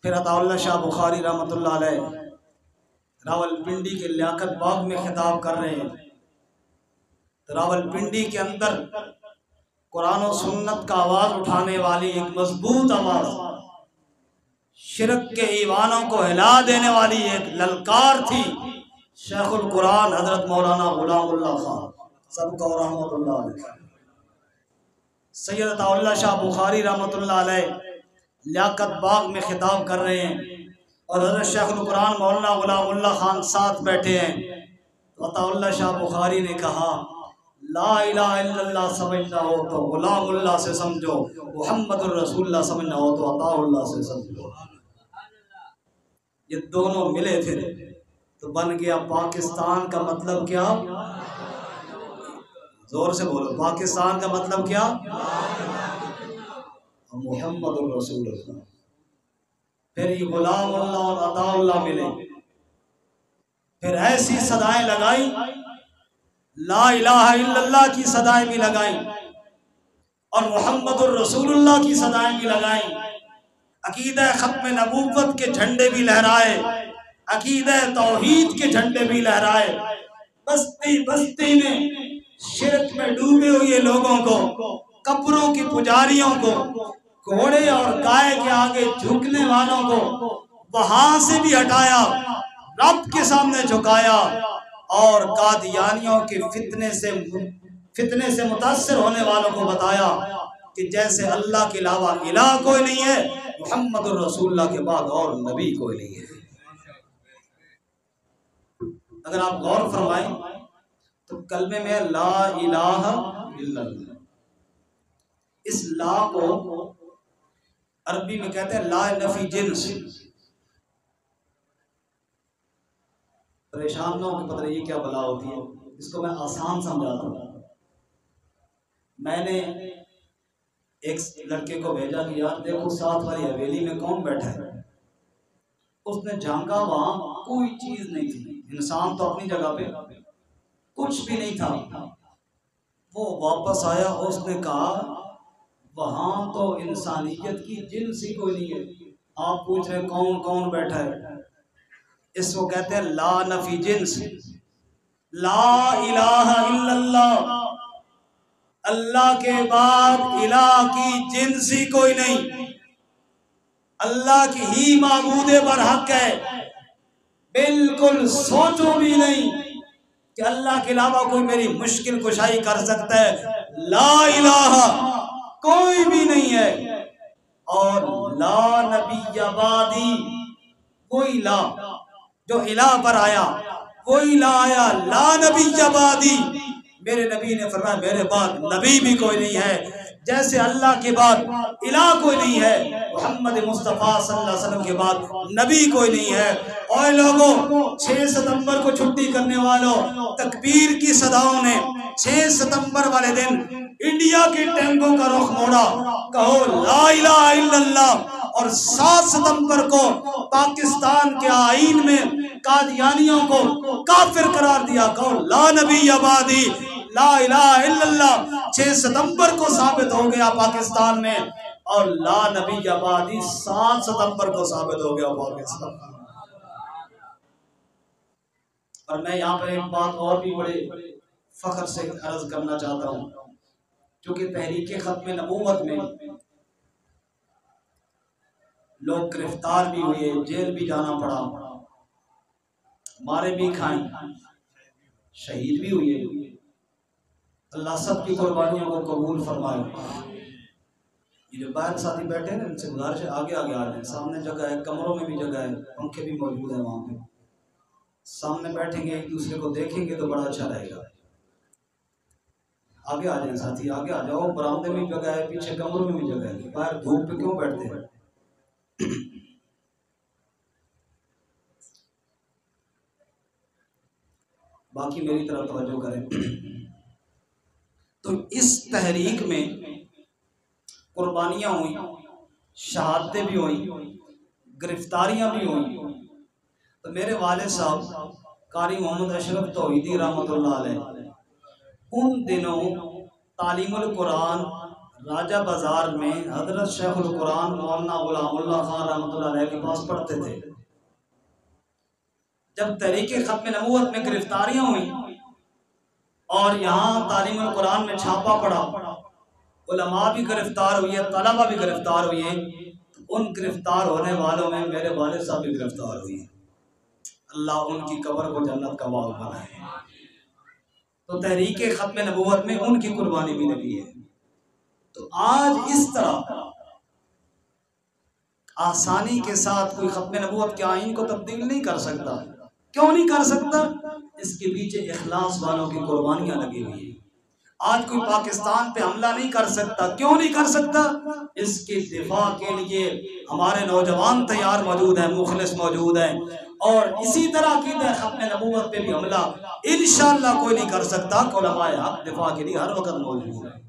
پھر عطا اللہ شاہ بخاری رحمۃ اللہ علیہ راول پنڈی کے لیاقت باغ میں خطاب کر رہے ہیں. راول پنڈی کے اندر قرآن و سنت کا آواز اٹھانے والی ایک مضبوط آواز، شرک کے ایوانوں کو ہلا دینے والی ایک للکار تھی. شیخ القرآن حضرت مولانا غلام اللہ خان سب کو رحمۃ اللہ علیہ. سید عطا اللہ شاہ بخاری رحمۃ اللہ علیہ لیاقت باغ میں خطاب کر رہے ہیں اور حضرت شیخ القرآن مولانا غلام اللہ خان ساتھ بیٹھے ہیں. عطا اللہ شاہ بخاری نے کہا لا الہ الا اللہ سمجھنا ہو تو غلام اللہ سے سمجھو، محمد الرسول اللہ سمجھنا ہو تو عطا اللہ سے سمجھو. یہ دونوں ملے پھر تو بن گیا پاکستان کا مطلب کیا؟ زور سے بولو، پاکستان کا مطلب کیا؟ محمد الرسول اللہ. پھر یہ غلام اللہ اور عطا اللہ ملے، پھر ایسی صدائیں لگائیں، لا الہ الا اللہ کی صدائیں بھی لگائیں اور محمد الرسول اللہ کی صدائیں بھی لگائیں. عقیدہ ختم نبوت کے جھنڈے بھی لہرائے، عقیدہ توحید کے جھنڈے بھی لہرائے. بستی بستی میں شرک میں ڈوبے ہوئے لوگوں کو، قبروں کی پجاریوں کو، گھوڑے اور گائے کے آگے جھکنے والوں کو وہاں سے بھی ہٹایا، رب کے سامنے جھکایا اور قادیانیوں کے فتنے سے متاثر ہونے والوں کو بتایا کہ جیسے اللہ کے علاوہ الہ کوئی نہیں ہے، محمد الرسول اللہ کے بعد اور نبی کوئی نہیں ہے. اگر آپ غور فرمائیں تو کلمے میں لا الہ الا اللہ، اس لا کو عربی میں کہتے ہیں لا نفی جنس. پریشان نہ ہو کہ پتہ نہیں یہ کیا بلا ہوتی ہے، اس کو میں آسان سمجھاتا ہوں. میں نے ایک لڑکے کو بھیجا کہ یار دیکھو ساتھ والی حویلی میں کون بیٹھا ہے. اس نے جھانکا، وہاں کوئی چیز نہیں تھی، انسان تو اپنی جگہ پہ، کچھ بھی نہیں تھا. وہ واپس آیا، اس نے کہا وہاں تو انسانیت کی جنس ہی کوئی نہیں ہے، آپ پوچھ رہے کون کون بیٹھا ہے. اس کو کہتے ہیں لا نفی جنس. لا الہ الا اللہ، اللہ کے بعد الہ کی جنس ہی کوئی نہیں، اللہ کی ہی معبود برحق ہے. بالکل سوچو بھی نہیں کہ اللہ کے علاوہ کوئی میری مشکل کشائی کر سکتا ہے. لا الہ کوئی بھی نہیں ہے. اور لا نبی بعدی، کوئی لا جو الہ پر آیا وہی لا آیا، لا نبی بعدی. میرے نبی نے فرمایا میرے بعد نبی بھی کوئی نہیں ہے. جیسے اللہ کے بعد الہ کوئی نہیں ہے، محمد مصطفیٰ صلی اللہ علیہ وسلم کے بعد نبی کوئی نہیں ہے. اور لوگوں 6 ستمبر کو چھٹی کرنے والوں، تکبیر کی صداؤں نے 6 ستمبر والے دن انڈیا کے ٹینکوں کا رخ موڑا. کہو لا الہ الا اللہ. اور 7 ستمبر کو پاکستان کے آئین میں قادیانیوں کو کافر قرار دیا. کہو لا نبی بعدی، لا الہ الا اللہ 6 ستمبر کو ثابت ہو گیا پاکستان میں، اور لا نبی بعدی 7 ستمبر کو ثابت ہو گیا پاکستان. اور میں یہاں پر ایک بات اور بھی بڑے فخر سے عرض کرنا چاہتا ہوں، کیونکہ تحریک ختم نبوت میں لوگ گرفتار بھی ہوئے، جیل بھی جانا پڑا، مارے بھی کھائیں، شہید بھی ہوئے. اللہ سب کی قربانیوں کو قبول فرمائے. یہ جو باہر ساتھی بیٹھے ہیں ان سے گزارش ہے آگے آگے آ جائیں. سامنے جگہ ہے، کمروں میں بھی جگہ ہے، پنکھے بھی موجود ہیں وہاں پہ. سامنے بیٹھیں گے ایک دوسرے کو دیکھیں گے تو بڑا اچھا رہے گا. آگے آ جائیں ساتھی، آگے آ جاؤ. برآمدے میں بھی جگہ ہے، پیچھے کمروں میں بھی جگہ ہے. باہر دھوپ پہ کیوں بیٹھتے ہیں؟ باقی میری طرف توجہ کریں. تو اس تحریک میں قربانیاں ہوئیں، شہادتیں بھی ہوئیں، گرفتاریاں بھی ہوئیں. تو میرے والد صاحب قاری محمد اشرف توحیدی رحمۃ اللہ علیہ ان دنوں تعلیم القرآن راجہ بازار میں حضرت شیخ القرآن مولانا غلام اللہ خان رحمۃ اللہ علیہ کے پاس پڑھتے تھے. جب تحریک ختم نبوت میں گرفتاریاں ہوئیں اور یہاں تعلیم القرآن میں چھاپا پڑا، علماء بھی گرفتار ہوئے، طلبہ بھی گرفتار ہوئے، ان گرفتار ہونے والوں میں میرے والد صاحب بھی گرفتار ہوئے. اللہ ان کی قبر کو جنت کا باغ بنائے. تو تحریک ختم نبوت میں ان کی قربانی بھی لگی ہے. تو آج اس طرح آسانی کے ساتھ کوئی ختم نبوت کے آئین کو تبدیل نہیں کر سکتا. کیوں نہیں کر سکتا؟ اس کے پیچھے اخلاص والوں کی قربانیاں لگی ہوئی ہیں. آج کوئی پاکستان پہ حملہ نہیں کر سکتا. کیوں نہیں کر سکتا؟ اس کے دفاع کے لیے ہمارے نوجوان تیار موجود ہیں، مخلص موجود ہیں. اور اسی طرح کی ختم نبوت پہ بھی حملہ انشاءاللہ کوئی نہیں کر سکتا. علماء حق دفاع کے لیے ہر وقت موجود ہے.